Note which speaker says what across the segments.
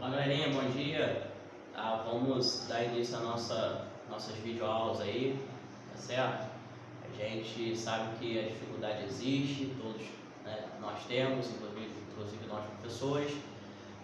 Speaker 1: Fala galerinha, bom dia. Vamos dar início às nossas videoaulas aí, tá certo? A gente sabe que a dificuldade existe, todos, né, nós temos, inclusive nós professores,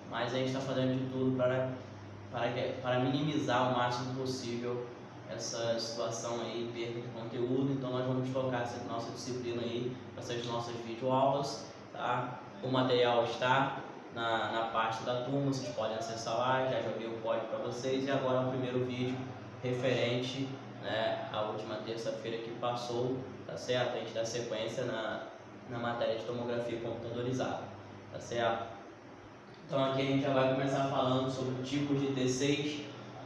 Speaker 1: mas a gente está fazendo de tudo para minimizar o máximo possível essa situação aí, perda de conteúdo. Então nós vamos focar essa nossa disciplina aí, essas nossas videoaulas, tá? O material está na parte da turma, vocês podem acessar lá, já joguei o código para vocês. E agora o primeiro vídeo referente, né, à última terça-feira que passou, tá certo? A gente dá sequência na matéria de tomografia computadorizada, tá certo? Então aqui a gente já vai começar falando sobre tipos de T6,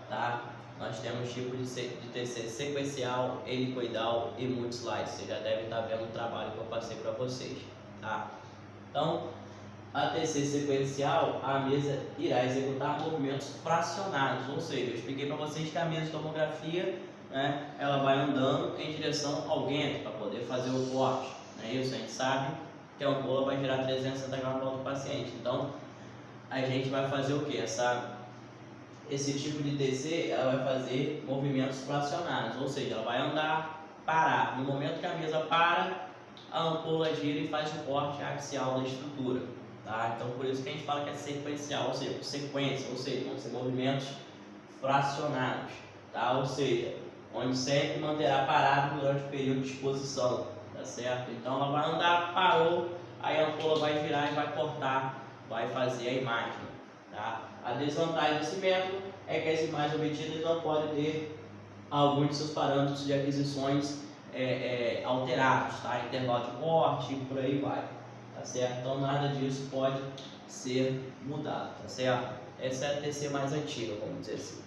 Speaker 1: tá? Nós temos tipos de TC sequencial, helicoidal e multislice. Você já deve estar vendo o trabalho que eu passei para vocês, tá? Então, a TC sequencial, a mesa irá executar movimentos fracionados, ou seja, eu expliquei para vocês que a mesa de tomografia, né, ela vai andando em direção ao vento para poder fazer o corte, não é isso? A gente sabe que a ampola vai girar 360 graus para o paciente, então a gente vai fazer o que? Esse tipo de TC, ela vai fazer movimentos fracionados, ou seja, ela vai andar, parar. No momento que a mesa para, a ampola gira e faz o corte axial da estrutura, tá? Então por isso que a gente fala que é sequencial, ou seja, sequência, ou seja, vão ser movimentos fracionados, tá? Ou seja, onde sempre manterá parado durante o período de exposição, tá certo? Então ela vai andar, parou, aí a ampola vai girar e vai cortar, vai fazer a imagem, tá? A desvantagem desse método é que as imagens obtidas não podem ter alguns de seus parâmetros de aquisições alterados, tá? Intervalo de corte e por aí vai, tá certo? Então nada disso pode ser mudado, tá certo? Essa é a TC mais antiga, vamos dizer assim.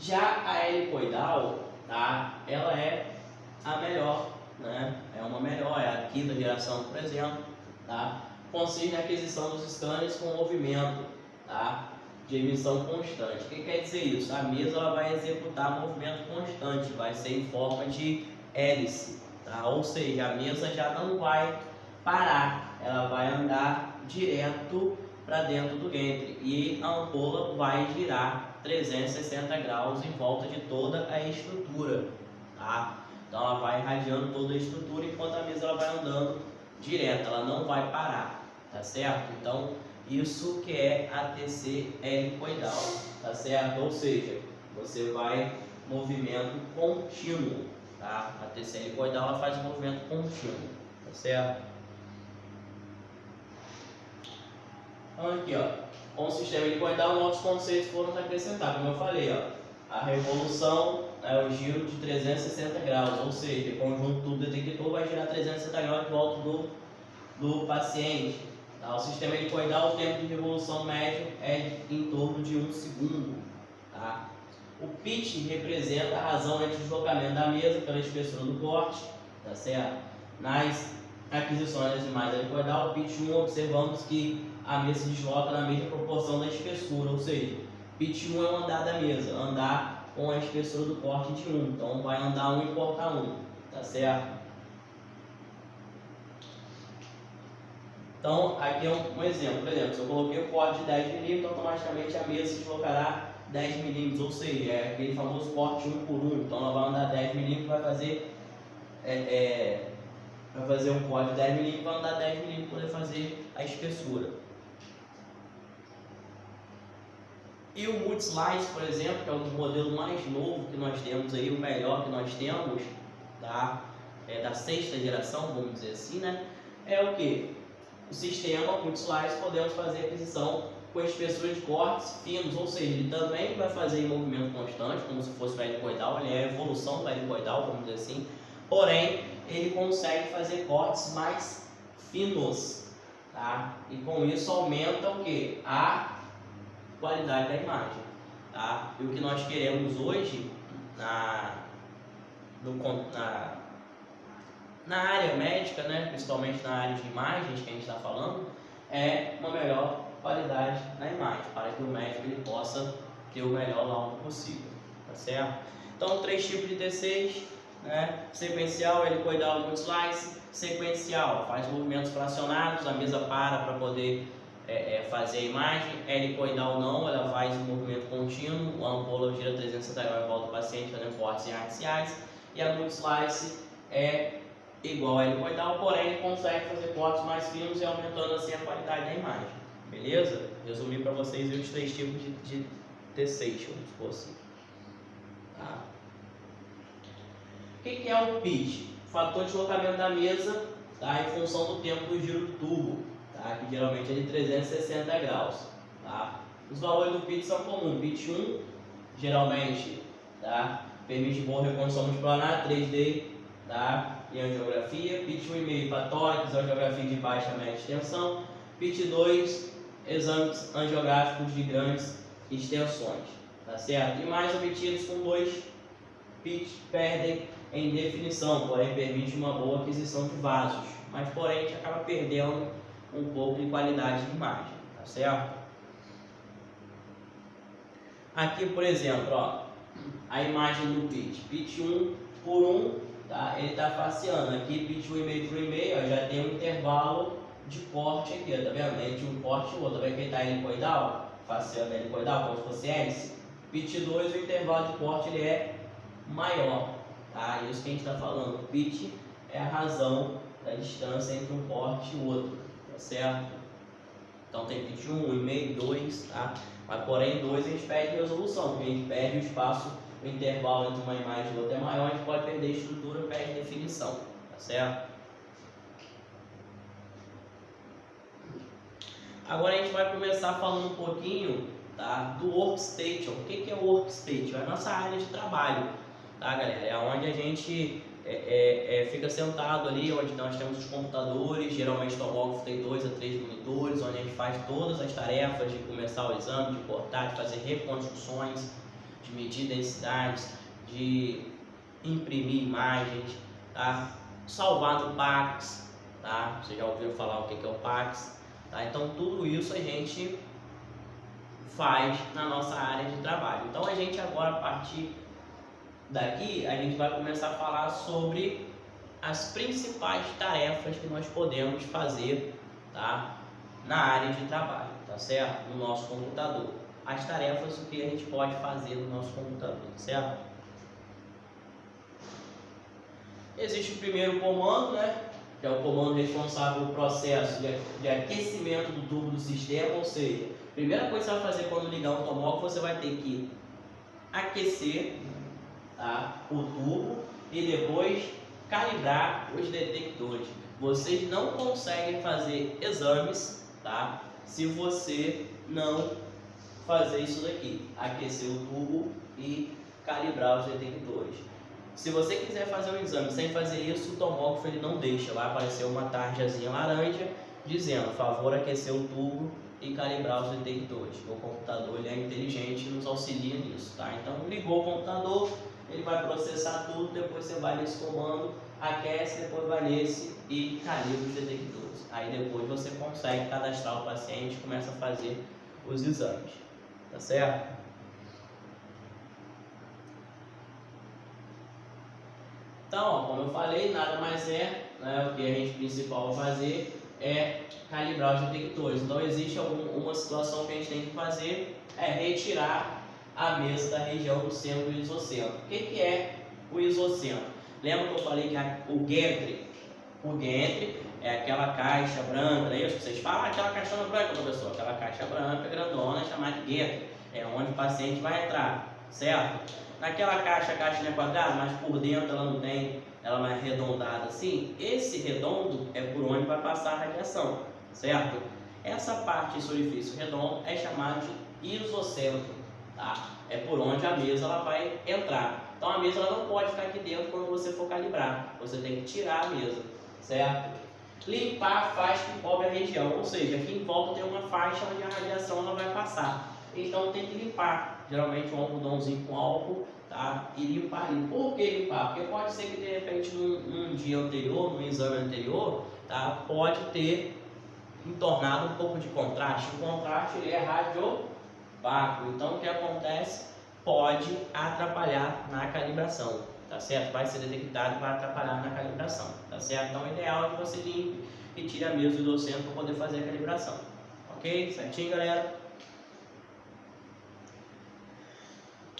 Speaker 1: Já a helicoidal, tá? Ela é a melhor, né? É uma melhor, é a quinta geração, por exemplo, tá? Consiste na aquisição dos scanners com movimento, tá, de emissão constante. O que quer dizer isso? A mesa ela vai executar movimento constante, vai ser em forma de hélice, tá? Ou seja, a mesa já não vai parar, ela vai andar direto para dentro do ventre e a ampola vai girar 360 graus em volta de toda a estrutura, tá? Então ela vai irradiando toda a estrutura enquanto a mesa ela vai andando direto, ela não vai parar, tá certo? Então isso que é a TC helicoidal, tá certo? Ou seja, você vai movimento contínuo, tá? A TC helicoidal ela faz um movimento contínuo, tá certo? Então aqui, ó, com o sistema helicoidal novos conceitos foram acrescentados, como eu falei, ó, a revolução é o giro de 360 graus, ou seja, o conjunto do detector vai girar 360 graus de volta do paciente. Tá? O sistema helicoidal, o tempo de revolução médio é em torno de 1 segundo. Tá? O pitch representa a razão entre o deslocamento da mesa pela espessura do corte, tá certo? Nas aquisições das imagens helicoidal, o pitch 1 observamos que a mesa se desloca na mesma proporção da espessura, ou seja, pitch 1 é o andar da mesa, andar com a espessura do corte de 1, então vai andar 1 e cortar 1, tá certo? Então aqui é um exemplo, por exemplo, se eu coloquei o corte de 10 mm, automaticamente a mesa se deslocará 10 mm, ou seja, é aquele famoso corte 1 por 1, então ela vai andar 10 mm, vai fazer um corte de 10 mm, vai andar 10 mm para poder fazer a espessura. E o multislice, por exemplo, que é o modelo mais novo que nós temos aí, o melhor que nós temos, tá? Da sexta geração, vamos dizer assim, né? É o que? O sistema multislice podemos fazer aquisição com espessura de cortes finos, ou seja, ele também vai fazer em movimento constante, como se fosse o helicoidal, ele é a evolução do helicoidal, vamos dizer assim, porém, ele consegue fazer cortes mais finos, tá? E com isso aumenta o que? A qualidade da imagem, tá? E o que nós queremos hoje na área médica, né, principalmente na área de imagens que a gente está falando, é uma melhor qualidade na imagem, para que o médico ele possa ter o melhor laudo possível, tá certo? Então, 3 tipos de T6, né? Sequencial, helicoidal, multislice. Sequencial, faz movimentos fracionados, a mesa para poder fazer a imagem, helicoidal não, ela faz um movimento contínuo, a ampola gira 360 graus e volta ao paciente fazendo cortes em artes ciais, e a multislice é igual a helicoidal, porém consegue fazer cortes mais finos e aumentando assim a qualidade da imagem, beleza? Resumi para vocês os 3 tipos de T6, vamos supor assim. Tá? O que é o pitch? Fator de deslocamento da mesa, tá? Em função do tempo do giro do tubo, tá? Que geralmente é de 360 graus. Tá? Os valores do pitch são comuns. Pitch 1, geralmente, tá? Permite boa reconstrução multiplanar, 3D, tá? E angiografia. Pitch 1,5 para tórax, angiografia de baixa média extensão. Pitch 2, exames angiográficos de grandes extensões. Tá certo? Imagens obtidas com 2 pitch perdem em definição, porém permite uma boa aquisição de vasos, mas porém a gente acaba perdendo um pouco de qualidade de imagem, tá certo? Aqui, por exemplo, ó, a imagem do pitch 1 por 1, tá? Ele está faceando, aqui pitch 1,5 por 1,5, já tem um intervalo de corte aqui, tá vendo? Entre um corte e o outro, tá vendo que ele está helicoidal, faceando helicoidal, como se fosse hélice. Pitch 2, o intervalo de corte ele é maior, tá? Isso que a gente está falando. O pitch é a razão da distância entre um corte e o outro, tá certo? Então tem pitch 1, 1,5, 2, tá? Mas porém 2 a gente perde resolução, porque a gente perde o espaço, o intervalo entre uma imagem e outra é maior, a gente pode perder estrutura, perde definição, tá certo? Agora a gente vai começar falando um pouquinho, tá, do workstation. O que é o workstation? É a nossa área de trabalho, tá, galera? É onde a gente fica sentado ali, onde nós temos os computadores, geralmente o tomógrafo tem 2 a 3 monitores, onde a gente faz todas as tarefas de começar o exame, de cortar, de fazer reconstruções, de medir densidades, de imprimir imagens, tá? Salvar no PAX, tá? Você já ouviu falar o que é o PAX? Tá? Então tudo isso a gente faz na nossa área de trabalho. Então a gente agora, a partir daqui, a gente vai começar a falar sobre as principais tarefas que nós podemos fazer, tá? Na área de trabalho, tá certo? No nosso computador. As tarefas, o que a gente pode fazer no nosso computador, certo? Existe o primeiro comando, né? Que é o comando responsável pelo processo de aquecimento do tubo do sistema, ou seja, a primeira coisa que você vai fazer quando ligar um tomógrafo, você vai ter que aquecer, tá, o tubo e depois calibrar os detectores. Vocês não conseguem fazer exames, tá, se você não fazer isso daqui, aquecer o tubo e calibrar os detectores. Se você quiser fazer um exame sem fazer isso, o tomógrafo ele não deixa. Vai aparecer uma tarjazinha laranja dizendo, favor aquecer o tubo e calibrar os detectores. O computador ele é inteligente e nos auxilia nisso, tá? Então ligou o computador, ele vai processar tudo, depois você vai nesse comando, aquece, depois vai nesse e calibra os detectores. Aí depois você consegue cadastrar o paciente e começa a fazer os exames, tá certo? Então, ó, como eu falei, nada mais é, né, o que a gente principal vai fazer é calibrar os detectores. Então existe uma situação que a gente tem que fazer, é retirar a mesa da região do centro do isocentro. O que é o isocentro? Lembra que eu falei que o gantry é aquela caixa branca, não é isso? Vocês falam aquela caixona branca, professor, aquela caixa branca grandona chamada gantry, é onde o paciente vai entrar, certo? Naquela caixa, a caixa não é quadrada, mas por dentro ela não tem, ela não é arredondada assim. Esse redondo é por onde vai passar a radiação, certo? Essa parte, esse orifício redondo, é chamado de isocentro, tá? É por onde a mesa ela vai entrar. Então a mesa ela não pode ficar aqui dentro quando você for calibrar. Você tem que tirar a mesa, certo? Limpar a faixa que cobre a região, ou seja, aqui em volta tem uma faixa onde a radiação ela vai passar. Então tem que limpar, geralmente um algodãozinho com álcool, tá? E limpar ali. Por que limpar? Porque pode ser que de repente num dia anterior, num exame anterior, tá? Pode ter entornado um pouco de contraste. O contraste ele é radiovácuo. Então o que acontece? Pode atrapalhar na calibração, tá certo? Vai ser detectado e vai atrapalhar na calibração, tá certo? Então o ideal é que você limpe e tire a mesa do docente para poder fazer a calibração, Ok? Certinho, galera?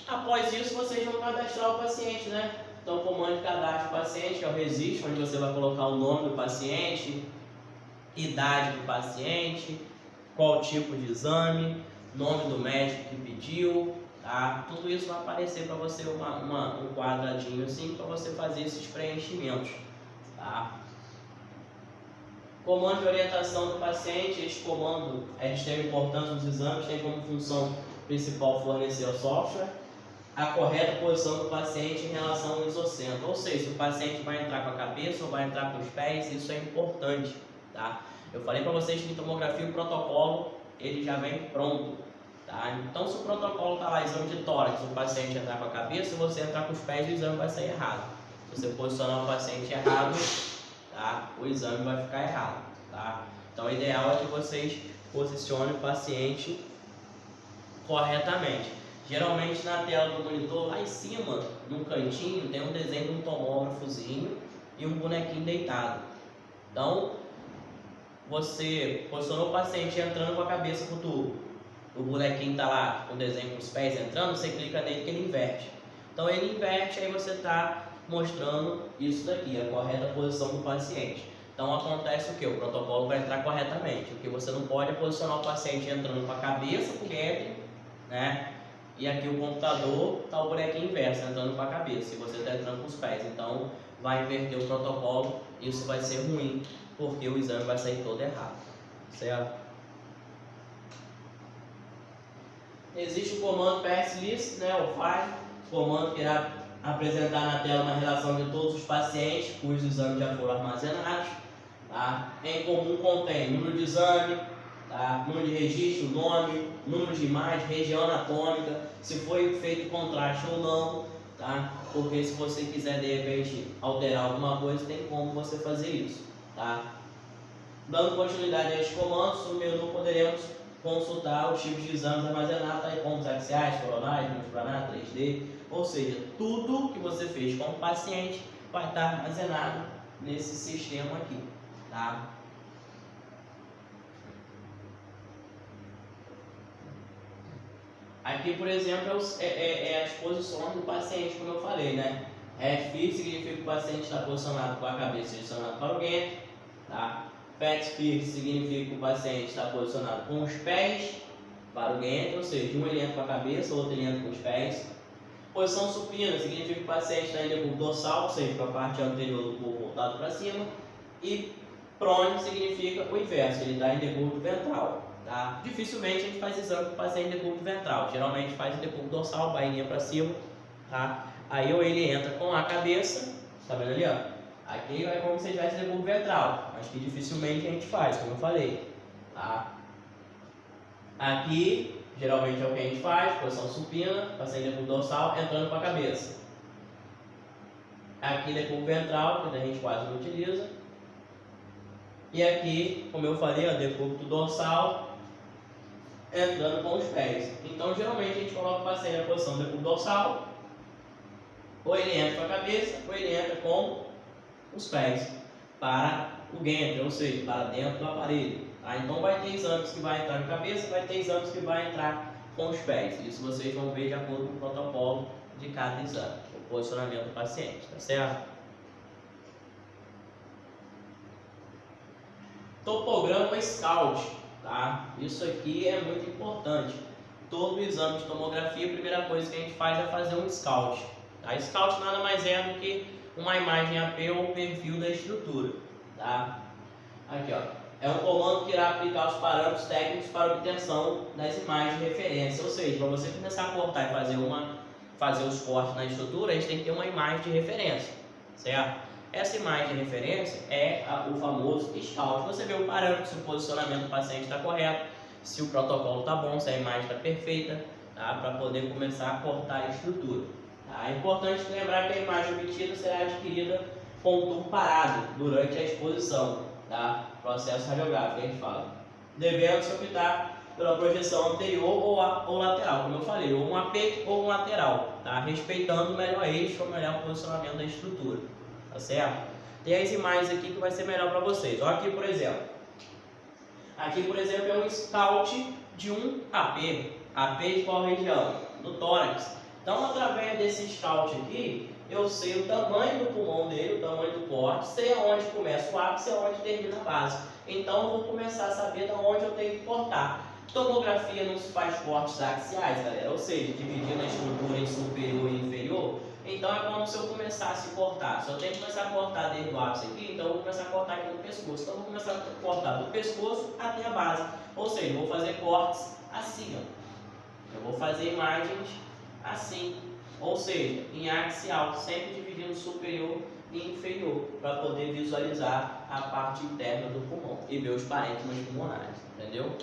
Speaker 1: Após isso, vocês vão cadastrar o paciente, né? Então, o comando de cadastro do paciente, que é o registro, onde você vai colocar o nome do paciente, idade do paciente, qual tipo de exame, nome do médico que pediu, tá? Tudo isso vai aparecer para você um quadradinho assim para você fazer esses preenchimentos, tá? Comando de orientação do paciente. Este comando é de extrema importância nos exames, tem como função principal fornecer o software a correta posição do paciente em relação ao isocentro, ou seja, se o paciente vai entrar com a cabeça ou vai entrar com os pés, isso é importante, tá? Eu falei para vocês que em tomografia o protocolo ele já vem pronto, tá? Então, se o protocolo está lá, exame de tórax, o paciente entrar com a cabeça, se você entrar com os pés, o exame vai sair errado. Se você posicionar o paciente errado, tá? O exame vai ficar errado, tá? Então, o ideal é que vocês posicionem o paciente corretamente. Geralmente na tela do monitor, lá em cima, no cantinho, tem um desenho de um tomógrafozinho e um bonequinho deitado. Então, você posicionou o paciente entrando com a cabeça para o tubo. O bonequinho está lá com o desenho com os pés entrando, você clica nele que ele inverte. Então ele inverte, aí você está mostrando isso daqui, a correta posição do paciente. Então acontece o que? O protocolo vai entrar corretamente. O que você não pode é posicionar o paciente entrando com a cabeça por dentro, né? E aqui o computador está o bonequinho inverso, entrando com a cabeça, e você está entrando com os pés. Então vai inverter o protocolo, isso vai ser ruim, porque o exame vai sair todo errado, certo? Existe o comando PSList, né, o file, comando que irá apresentar na tela uma relação de todos os pacientes cujos exames já foram armazenados, tá? Em comum contém número de exame, tá? Número de registro, nome, número de imagem, região anatômica, se foi feito contraste ou não, tá? Porque se você quiser de repente alterar alguma coisa, tem como você fazer isso, tá? Dando continuidade a este comando, no menu poderemos consultar os tipos de exames armazenados, tá? Como os axiais, coronais, multiplanar, 3D, ou seja, tudo que você fez com o paciente vai estar armazenado nesse sistema aqui, tá? Aqui, por exemplo, é as posições do paciente, como eu falei, né? F significa que o paciente está posicionado com a cabeça direcionada para o guente, tá? Pet fixed significa que o paciente está posicionado com os pés para o guente, ou seja, um ele entra com a cabeça, o outro ele entra com os pés. Posição supina significa que o paciente está em decúbito dorsal, ou seja, com a parte anterior do corpo voltado para cima. E prone significa o inverso, ele está em decúbito ventral. Tá? Dificilmente a gente faz exame com o paciente em decúbito ventral, geralmente faz em decúbito dorsal, bainha para cima, tá? Aí ou ele entra com a cabeça, tá vendo ali, ó? Aqui é como se tivesse decúbito ventral, mas que dificilmente a gente faz, como eu falei, tá? Aqui, geralmente é o que a gente faz, posição supina, paciente em decúbito dorsal, entrando com a cabeça. Aqui decúbito ventral, que a gente quase não utiliza. E aqui, como eu falei, ó, decúbito dorsal, entrando com os pés. Então, geralmente a gente coloca o paciente na posição do decúbito dorsal, ou ele entra com a cabeça, ou ele entra com os pés para o gantry, ou seja, para dentro do aparelho. Tá? Então, vai ter exames que vai entrar com a cabeça, vai ter exames que vai entrar com os pés. Isso vocês vão ver de acordo com o protocolo de cada exame, o posicionamento do paciente, tá certo? Topograma Scout, tá? Isso aqui é muito importante. Todo exame de tomografia, a primeira coisa que a gente faz é fazer um Scout. Tá? Scout nada mais é do que uma imagem AP ou um perfil da estrutura, tá? Aqui, ó, é um comando que irá aplicar os parâmetros técnicos para obtenção das imagens de referência. Ou seja, para você começar a cortar e fazer os cortes na estrutura, a gente tem que ter uma imagem de referência, certo? Essa imagem de referência é o famoso Scout. Você vê o parâmetro, se o posicionamento do paciente está correto, se o protocolo está bom, se a imagem está perfeita, tá? Para poder começar a cortar a estrutura. Tá? É importante lembrar que a imagem obtida será adquirida com o tubo parado durante a exposição, tá? Processo radiográfico, a gente fala. Devendo-se optar pela projeção anterior ou lateral, como eu falei, ou um AP ou um lateral, tá? Respeitando o melhor eixo ou o melhor posicionamento da estrutura. Tá certo? Tem as imagens aqui que vai ser melhor para vocês. Olha aqui, por exemplo. Aqui, por exemplo, é um scout de um AP. AP de qual região? Do tórax. Então, através desse scout aqui, eu sei o tamanho do pulmão dele, o tamanho do corte, sei aonde começa o ápice, sei aonde termina a base. Então, eu vou começar a saber de onde eu tenho que cortar. Tomografia não se faz cortes axiais, galera, ou seja, dividindo a estrutura em superior e inferior. Então, é como se eu começasse a cortar. Se eu tenho que começar a cortar desde o ápice aqui, então eu vou começar a cortar aqui no pescoço. Então, eu vou começar a cortar do pescoço até a base. Ou seja, eu vou fazer cortes assim, ó. Eu vou fazer imagens assim. Ou seja, em axial, sempre dividindo superior e inferior, para poder visualizar a parte interna do pulmão e ver os parênquimas pulmonares, entendeu?